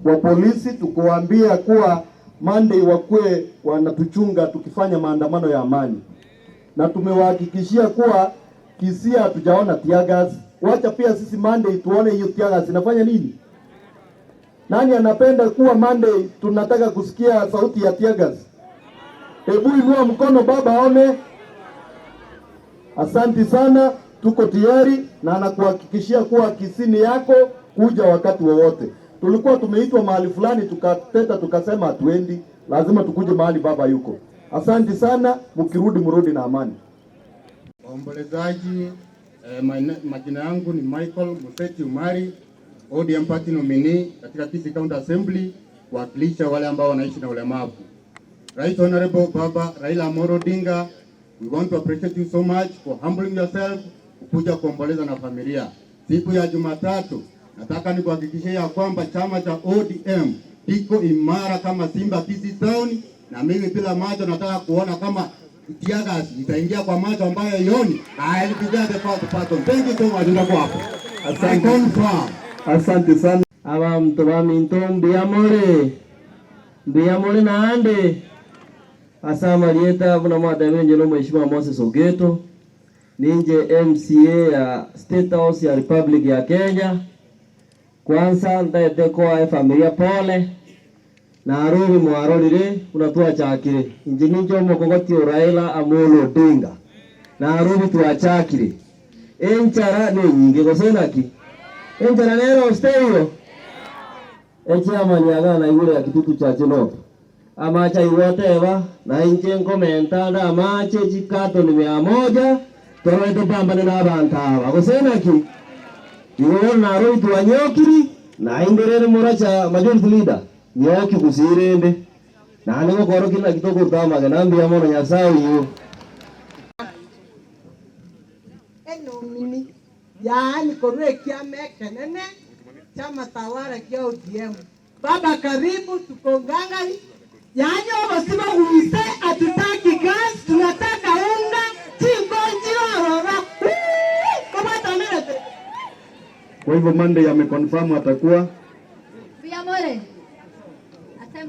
wa polisi tukuambia kuwa Monday wakwe wanatuchunga tukifanya maandamano ya amani, na tumewahakikishia kuwa Kisii hatujaona tear gas. Wacha pia sisi Monday tuone hiyo tear gas inafanya nini. Nani anapenda kuwa Monday tunataka kusikia sauti ya tear gas? Hebu inua mkono baba aone. Asante sana, tuko tayari na anakuhakikishia kuwa Kisii ni yako kuja wakati wowote. Tulikuwa tumeitwa mahali fulani tukateta tukasema hatuendi, lazima tukuje mahali baba yuko. Asante sana, mkirudi mrudi na amani. Waombolezaji, majina yangu ni Michael Museti Umari, ODM party nominee katika Kisii County Assembly, kuwakilisha wale ambao wanaishi na ulemavu. Right Honorable Baba Raila Amolo Odinga, we want to appreciate you so much for humbling yourself kuja kuomboleza na familia. Siku ya Jumatatu nataka nikuhakikishia ya kwamba chama cha ODM iko imara kama simba Kisii Town, na mimi bila macho nataka kuona kama tear gas itaingia kwa macho ambayo yoni. I will be there the part. Thank you so much. Ndio hapo. Asante sana. Aba mtobami ntombi amore naande asama lieta buna mwata wenje no mheshimiwa Moses Ogeto ninje MCA ya State House ya Republic ya Kenya. Kwanza ndaete kwa familia pole na arubi mwarorire unatua chakire injini njomo kogoti Raila Amolo Odinga na arubi tuachakire enchara ni nyingi gosenaki enchara lero stereo enchara manyaga na yule ya kitutu cha Chinoto amacha iwateva na inche komenta nda amache chikato ni 100 toroito pambane na abantu aba gosenaki iwo na arubi tuanyokiri na inderere moracha majority leader nyoki kusirende na ningo koro kila kitoko tama ganambi ya mono nyasao yu eno mimi yaani korwe kia mekenene chama tawala kia ODM. Baba karibu tukongangari yaani wabasima umise atutaki gas tunataka unga chingonjiro rora kumata nilete. Kwa hivyo Monday ameconfirm atakuwa Biamore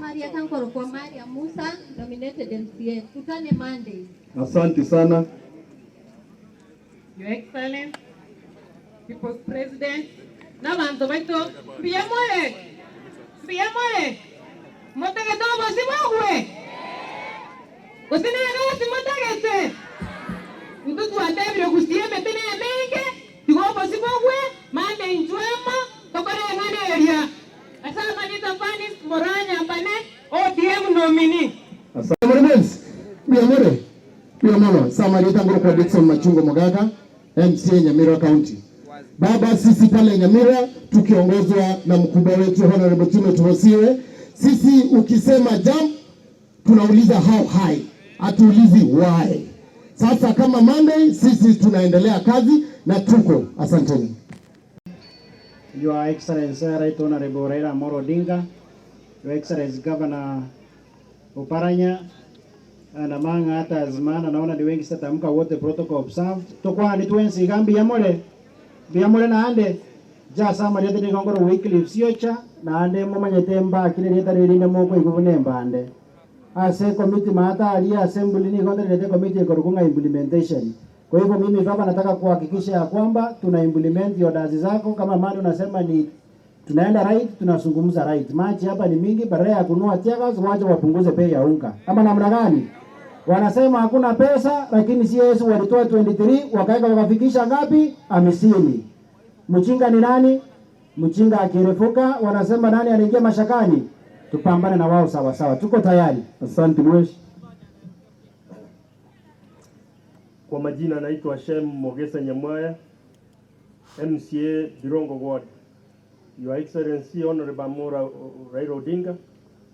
Maria Tankoro kwa Maria Musa nominated MCA. Tutane Monday. Asante sana. Your Excellency, People's President, na bantu baito, Biamore, motege tobo simogwe. Usine no simotege. Mtutu andebire kusieme tene mengi, tigobo simogwe, Monday njwema, tokore ngane area. Asama nita Fanis Moranya Mbane ODM nominee. Asante. Biamore. Samarita ngoro kwa Dickson Machungo Mogaka, MCA Nyamira County. Baba, sisi pale Nyamira tukiongozwa na mkubwa wetu Honorable Timothy. Sisi ukisema jump tunauliza how high, hatuulizi why. Sasa kama Monday sisi tunaendelea kazi na tuko. Asanteni. Your Excellency Right Honorable Raila Amolo Odinga, Your Excellency Governor Oparanya, and among others, man, naona ni wengi sasa tamka wote protocol observed. Tokwa ni tuensi gambi Biamole na ande ja sama lete ni ngoro weekly siocha na ande momanye temba kile leta lile moko ikubune mbande. Ase committee mata ali assembly ni ngote lete committee korukunga implementation. Kwa hivyo mimi baba nataka kuhakikisha ya kwamba tuna implement orders zako kama mali unasema ni tunaenda right, tunazungumza right. Maji hapa ni mingi, badala ya kununua tiagas waje wapunguze bei ya unga. Kama namna gani? Wanasema hakuna pesa lakini CS walitoa 23 wakaeka wakafikisha ngapi? 50. Mchinga ni nani? Mchinga akirefuka wanasema nani anaingia mashakani? Tupambane na wao sawa sawa. Tuko tayari. Asante mweshi. Kwa majina naitwa Shem Mogesa Nyamwaya, MCA Birongo Ward. Your Excellency Honorable Amolo Raila Odinga,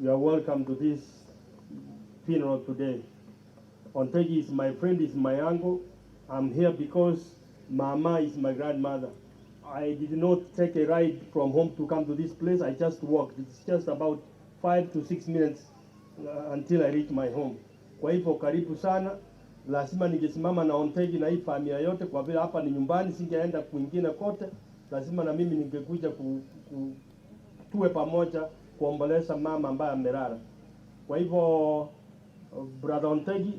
you are welcome to this funeral today. Ontegi is my friend, is my uncle. I'm here because Mama is my grandmother. I did not take a ride from home to come to this place. I just walked. It's just about 5 to 6 minutes until I reach my home. Kwa hivyo karibu sana. Lazima ningesimama na Ontegi na hii familia yote kwa vile hapa ni nyumbani, singeenda kwingine kote. Lazima na mimi ningekuja tuwe pamoja kuomboleza mama ambaye amelala. Kwa hivyo brother Ontegi,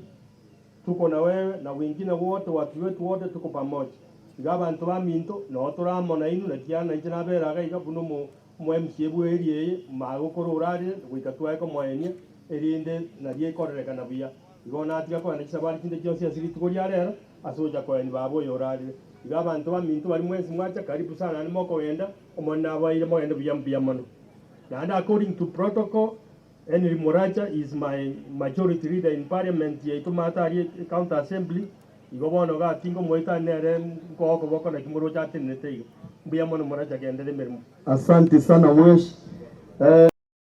tuko na wewe na wengine wote, watu wetu wote tuko pamoja. Iga abantu baminto no turamona inu na kiana njina beraga iga buno mu MCA bweriye magukuru urari gwikatwaye ko mwenya erinde na rie korereka na bia igona atiga ko na kisabari kinde cyose asiri tukoria rero asoja ko ni babo yorari iga abantu baminto bari mwezi mwacha karibu sana ni moko wenda omona abaire mo enda bia mono. And according to protocol, Henry Muracha is my majority leader in parliament ye to matari county assembly. Igobono ga tingo moita nere ko boko na kimuro cha tinete. Bia mono Muracha gendele mermu. Asante sana mwesh.